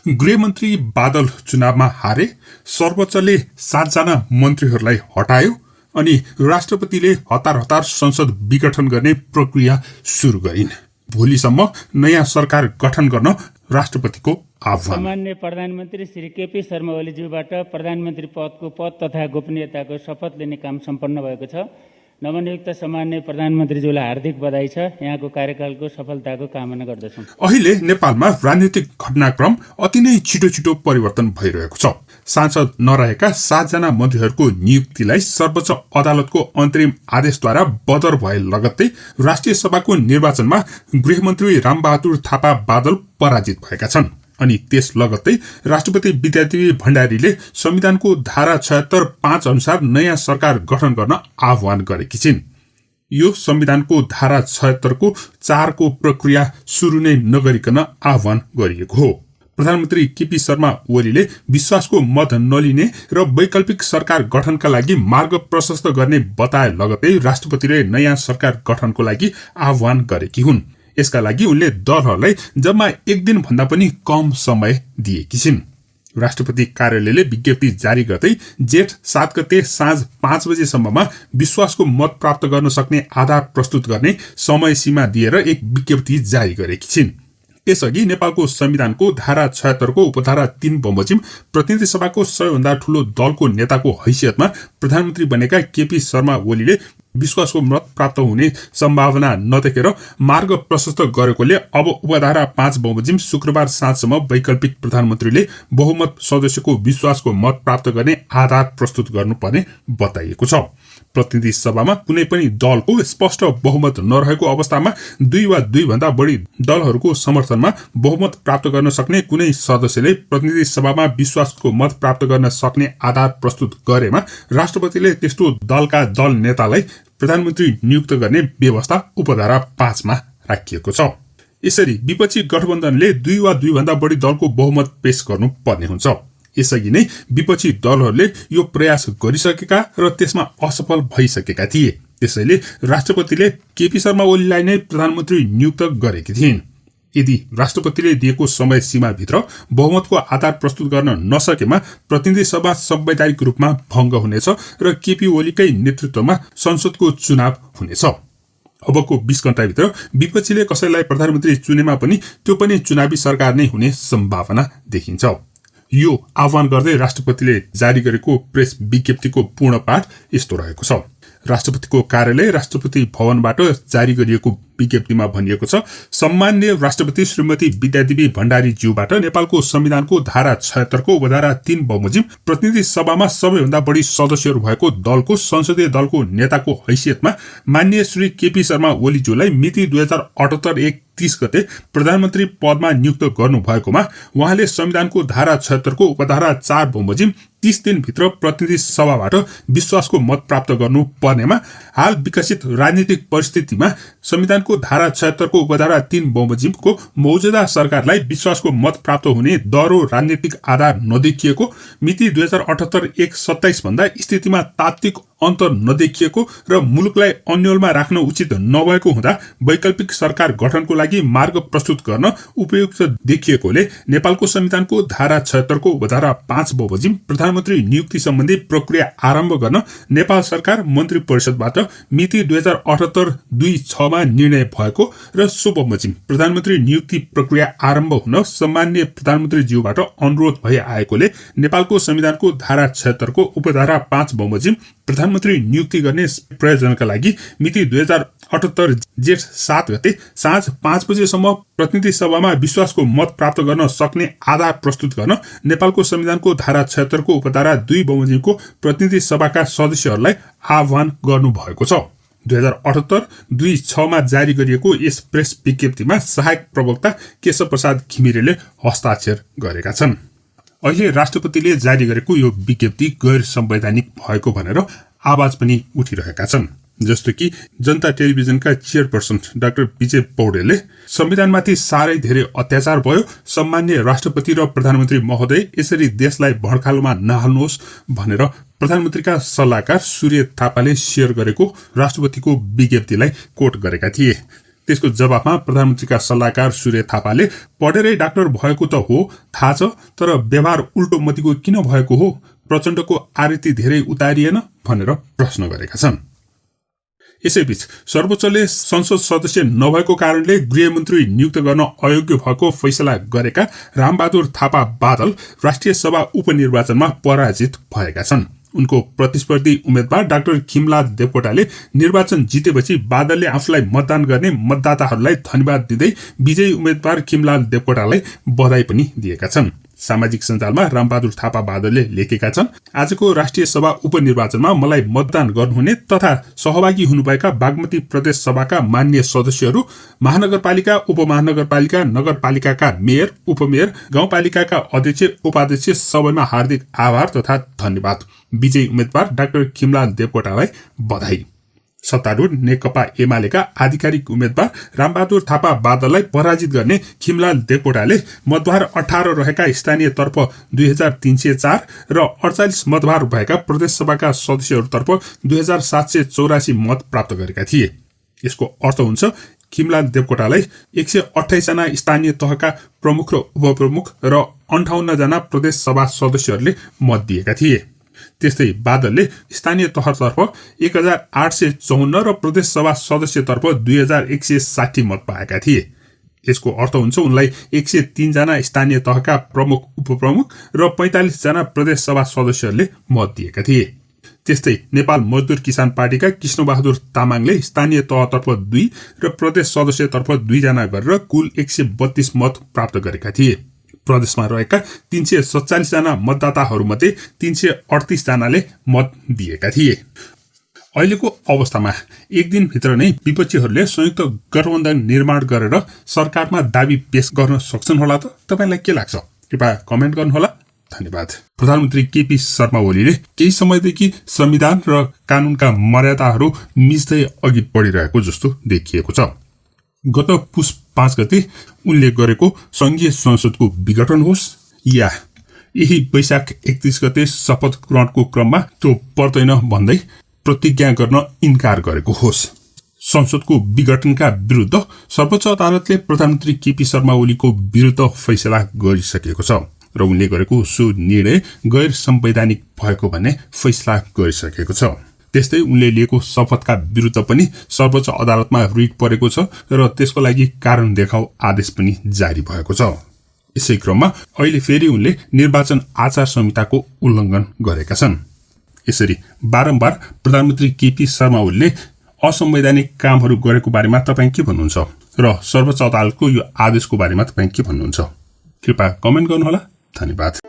गृहमन्त्री बादल चुनावमा हारे, सर्वोच्चले 7 जना मन्त्रीहरूलाई हटायो अनि राष्ट्रपतिले हतार हतार संसद विघटन गर्ने प्रक्रिया सुरु गरिन्। भोलिसम्म नयाँ सरकार गठन गर्न राष्ट्रपतिको आह्वान। सामान्य प्रधानमन्त्री श्री केपी शर्मा ओलीज्यूबाट प्रधानमन्त्री पदको पद तथा गोपनीयताको शपथ लिने काम सम्पन्न भएको छ। नवनियुक्त सामान्य प्रधानमन्त्रीज्यूलाई हार्दिक बधाई छ। यहाँको कार्यकालको सफलताको कामना गर्दछौँ। अहिले नेपालमा राजनीतिक घटनाक्रम अति नै छिटो छिटो परिवर्तन भइरहेको छ। सांसद नरहेका 7 जना मन्त्रीहरूको नियुक्तिलाई सर्वोच्च अदालतको अन्तरिम आदेशद्वारा बदर भए लगत्तै राष्ट्रिय सभाको निर्वाचनमा गृहमन्त्री रामबहादुर थापा बादल पराजित भएका छन्। अनि त्यस लगत्तै राष्ट्रपति विद्यादेवी भण्डारीले संविधानको धारा 76(5) अनुसार नयाँ सरकार गठन गर्न आह्वान गरेकी छिन्। यो संविधानको धारा 76 को 4 को प्रक्रिया सुरु नै नगरिकन आह्वान गरिएको हो। प्रधानमन्त्री केपी शर्मा ओलीले विश्वासको मत नलिने र वैकल्पिक सरकार गठनका लागि मार्ग प्रशस्त गर्ने बताए लगतै राष्ट्रपतिले नयाँ सरकार गठनको लागि आह्वान गरेकी हुन्। यसका लागि उनले दलहरूलाई जम्मा 1 दिन भन्दा पनि कम समय दिएकी छिन्। राष्ट्रपति कार्यालयले विज्ञप्ति जारी गर्दै जेठ 7 गते साँझ 5 बजेसम्ममा विश्वासको मत प्राप्त गर्न सक्ने आधार प्रस्तुत गर्ने समय सीमा दिएर एक विज्ञप्ति जारी गरेकी छिन्। यसअघि नेपालको संविधानको धारा 76 को उपधारा 3 बमोजिम प्रतिनिधि सभाको सबैभन्दा ठूलो दलको नेताको हैसियतमा प्रधानमन्त्री बनेका केपी शर्मा ओलीले विश्वासको मत प्राप्त हुने सम्भावना नदेखेर मार्ग प्रशस्त गरेकोले अब उपधारा 5 बमोजिम शुक्रबार साँझसम्म वैकल्पिक प्रधानमन्त्रीले बहुमत सदस्यको विश्वासको मत प्राप्त गर्ने आधार प्रस्तुत गर्नुपर्ने बताइएको छ। प्रतिनिधि सभामा कुनै पनि दलको स्पष्ट बहुमत नरहेको अवस्थामा 2 वा 2 भन्दा बढी दलहरूको समर्थनमा बहुमत प्राप्त गर्न सक्ने कुनै सदस्यले प्रतिनिधि सभामा विश्वासको मत प्राप्त गर्न सक्ने आधार प्रस्तुत गरेमा राष्ट्रपतिले त्यस्तो दलका दल नेतालाई प्रधानमन्त्री नियुक्त गर्ने व्यवस्था उपधारा 5 मा राखिएको छ। यसरी विपक्षी गठबन्धनले 2 वा 2 भन्दा बढी दलको बहुमत पेश गर्नु पर्ने हुन्छ। यसअघि नै विपक्षी दलहरूले यो प्रयास गरिसकेका र त्यसमा असफल भइसकेका थिए। त्यसैले राष्ट्रपतिले केपी शर्मा ओलीलाई नै प्रधानमन्त्री नियुक्त गरेकी थिइन्। यदि राष्ट्रपतिले दिएको समय सीमाभित्र बहुमतको आधार प्रस्तुत गर्न नसकेमा प्रतिनिधि सभा संवैधानिक रूपमा भङ्ग हुनेछ र केपी ओलीकै नेतृत्वमा संसदको चुनाव हुनेछ। अबको 20 घण्टाभित्र विपक्षीले कसैलाई प्रधानमन्त्री चुनेमा पनि त्यो पनि चुनावी सरकार नै हुने सम्भावना देखिन्छ। यो आह्वान गर्दै राष्ट्रपतिले जारी गरेको प्रेस विज्ञप्तिको पूर्ण पाठ यस्तो रहेको छ। राष्ट्रपतिको कार्यालय राष्ट्रपति भवनबाट जारी गरिएको विज्ञप्तिमा भनिएको छ, सम्माननीय राष्ट्रपति श्रीमती विद्यादेवी भण्डारी ज्यूबाट नेपालको संविधानको धारा 76 को उपधारा 3 बमोजिम प्रतिनिधि सभामा सबैभन्दा बढी सदस्यहरू भएको दलको संसदीय दलको नेताको हैसियतमा माननीय श्री केपी शर्मा ओली ज्यूलाई मिति 2078-1-30 गते प्रधानमन्त्री पदमा नियुक्त गर्नु भएकोमा उहाँले संविधानको धारा 76 को उपधारा 4 बमोजिम 30 दिनभित्र प्रतिनिधि सभाबाट विश्वासको मत प्राप्त गर्नु पर्नेमा हाल विकसित राजनीतिक परिस्थितिमा संविधानको धारा 76 को उपधारा 3 बमोजिमको मौजूदा सरकारलाई विश्वासको मत प्राप्त हुने दह्रो राजनीतिक आधार नदेखिएको, मिति 2078-1-27 भन्दा स्थितिमा तात्विक अन्तर नदेखिएको र मुलुकलाई अन्यलमा राख्न उचित नभएको हुँदा वैकल्पिक सरकार गठनको लागि मार्ग प्रस्तुत गर्न उपयुक्त देखिएकोले नेपालको संविधानको धारा 76 को उपधारा 5 बमोजिम प्रधानमन्त्री नियुक्ति सम्बन्धी प्रक्रिया आरम्भ गर्न नेपाल सरकार मन्त्री परिषदबाट मिति 2078-2-6 मा निर्णय भएको र सो बमोजिम प्रधानमन्त्री नियुक्ति प्रक्रिया आरम्भ हुन सम्माननीय प्रधानमन्त्री ज्यूबाट अनुरोध भइ आएकोले नेपालको संविधानको धारा 76 को उपधारा 5 बमोजिम प्रधानमन्त्री नियुक्ति गर्ने प्रयोजनका लागि मिति 2078 जेठ 7 गते साँझ 5 बजेसम्म प्रतिनिधि सभामा विश्वासको मत प्राप्त गर्न सक्ने आधार प्रस्तुत गर्न नेपालको संविधानको धारा 76 को उपधारा 2 बमोजिमको प्रतिनिधि सभाका सदस्यहरूलाई आह्वान गर्नु भएको छ। 2078-2-6 मा जारी गरिएको यस प्रेस विज्ञप्तिमा सहायक प्रवक्ता केशव प्रसाद घिमिरेले हस्ताक्षर गरेका छन्। अहिले राष्ट्रपतिले जारी गरेको यो विज्ञप्ति गैर संवैधानिक भएको भनेर आवाज पनि उठिरहेका छन्। जस्तो कि जनता टेलिभिजनका चेयरपर्सन डाक्टर विजय पौडेलले संविधानमाथि साह्रै धेरै अत्याचार भयो, सम्मान्य राष्ट्रपति र प्रधानमन्त्री महोदय यसरी देशलाई भड्कालोमा नहाल्नुहोस् भनेर प्रधानमन्त्रीका सल्लाहकार सूर्य थापाले शेयर गरेको राष्ट्रपतिको विज्ञप्तिलाई कोट गरेका थिए। त्यसको जवाफमा प्रधानमन्त्रीका सल्लाहकार सूर्य थापाले पढेरै डाक्टर भएको त हो थाहा छ, तर व्यवहार उल्टो मतिको किन भएको हो, प्रचण्डको आरती धेरै उतारिएन भनेर प्रश्न गरेका छन्। यसैबीच सर्वोच्चले संसद सदस्य नभएको कारणले गृहमन्त्री नियुक्त गर्न अयोग्य भएको फैसला गरेका रामबहादुर थापा बादल राष्ट्रिय सभा उपनिर्वाचनमा पराजित भएका छन्। उनको प्रतिस्पर्धी उम्मेद्वार डाक्टर खिमलाल देवकोटाले निर्वाचन जितेपछि बादलले आफूलाई मतदान गर्ने मतदाताहरूलाई धन्यवाद दिँदै विजयी उम्मेद्वार खिमलाल देवकोटालाई बधाई पनि दिएका छन्। सामाजिक सञ्जालमा रामबहादुर थापा बादलले लेखेका छन्, आजको राष्ट्रिय सभा उपनिर्वाचनमा मलाई मतदान गर्नुहुने तथा सहभागी हुनुभएका बागमती प्रदेश सभाका मान्य सदस्यहरू, महानगरपालिका, उपमहानगरपालिका, नगरपालिकाका मेयर, उपमेयर, गाउँपालिकाका अध्यक्ष, उपाध्यक्ष सबैमा हार्दिक आभार तथा धन्यवाद। विजयी उम्मेद्वार डाक्टर खिमलाल देवकोटालाई बधाई। सत्तारूढ नेकपा एमालेका आधिकारिक उम्मेद्वार रामबहादुर थापा बादललाई पराजित गर्ने खिमलाल देवकोटाले मतभार 18 रहेका स्थानीयतर्फ 2304 र 48 मतभार भएका प्रदेशसभाका सदस्यहरूतर्फ 2784 मत प्राप्त गरेका थिए। यसको अर्थ हुन्छ खिमलाल देवकोटालाई 128 जना स्थानीय तहका प्रमुख र उपप्रमुख र 58 जना प्रदेशसभा सदस्यहरूले मत दिएका थिए। त्यस्तै बादलले स्थानीय तहतर्फ 1854 र प्रदेशसभा सदस्यतर्फ 2160 मत पाएका थिए। यसको अर्थ हुन्छ उनलाई 103 जना स्थानीय तहका प्रमुख उपप्रमुख र 45 जना प्रदेशसभा सदस्यहरूले मत दिएका थिए। त्यस्तै नेपाल मजदुर किसान पार्टीका कृष्णबहादुर तामाङले स्थानीय तहतर्फ 2 र प्रदेश सदस्यतर्फ 2 जना गरेर कुल 132 मत प्राप्त गरेका थिए। प्रदेशमा रहेका 347 जना मतदाताहरूमध्ये 338 जनाले मत दिएका थिए। अहिलेको अवस्थामा एक दिनभित्र नै विपक्षीहरूले संयुक्त गठबन्धन निर्माण गरेर सरकारमा दाबी पेश गर्न सक्छन् होला त? तपाईलाई के लाग्छ? कृपया कमेन्ट गर्नुहोला। धन्यवाद। प्रधानमन्त्री केपी शर्मा ओलीले केही समयदेखि संविधान र कानूनका मर्यादाहरू मिच्दै अघि बढिरहेको जस्तो देखिएको छ। गत पुस 5 गते उनले गरेको संघीय संसदको विघटन होस् या यही वैशाख 31 गते शपथ ग्रहणको क्रममा त्यो पर्दैन भन्दै प्रतिज्ञा गर्न इन्कार गरेको होस्, संसदको विघटनका विरुद्ध सर्वोच्च अदालतले प्रधानमन्त्री केपी शर्मा ओलीको विरुद्ध फैसला गरिसकेको छ र उनले गरेको सो निर्णय गैर संवैधानिक भएको भन्ने फैसला गरिसकेको छ। त्यस्तै उनले लिएको शपथका विरुद्ध पनि सर्वोच्च अदालतमा रिट परेको छ र त्यसको लागि कारण देखाऊ आदेश पनि जारी भएको छ। यसै क्रममा अहिले फेरि उनले निर्वाचन आचार संहिताको उल्लङ्घन गरेका छन्। यसरी बारम्बार प्रधानमन्त्री केपी शर्मा ओलीले असंवैधानिक कामहरू गरेको बारेमा तपाईँ के भन्नुहुन्छ र सर्वोच्च अदालतको यो आदेशको बारेमा तपाईँ के भन्नुहुन्छ? कृपया कमेन्ट गर्नुहोला। धन्यवाद।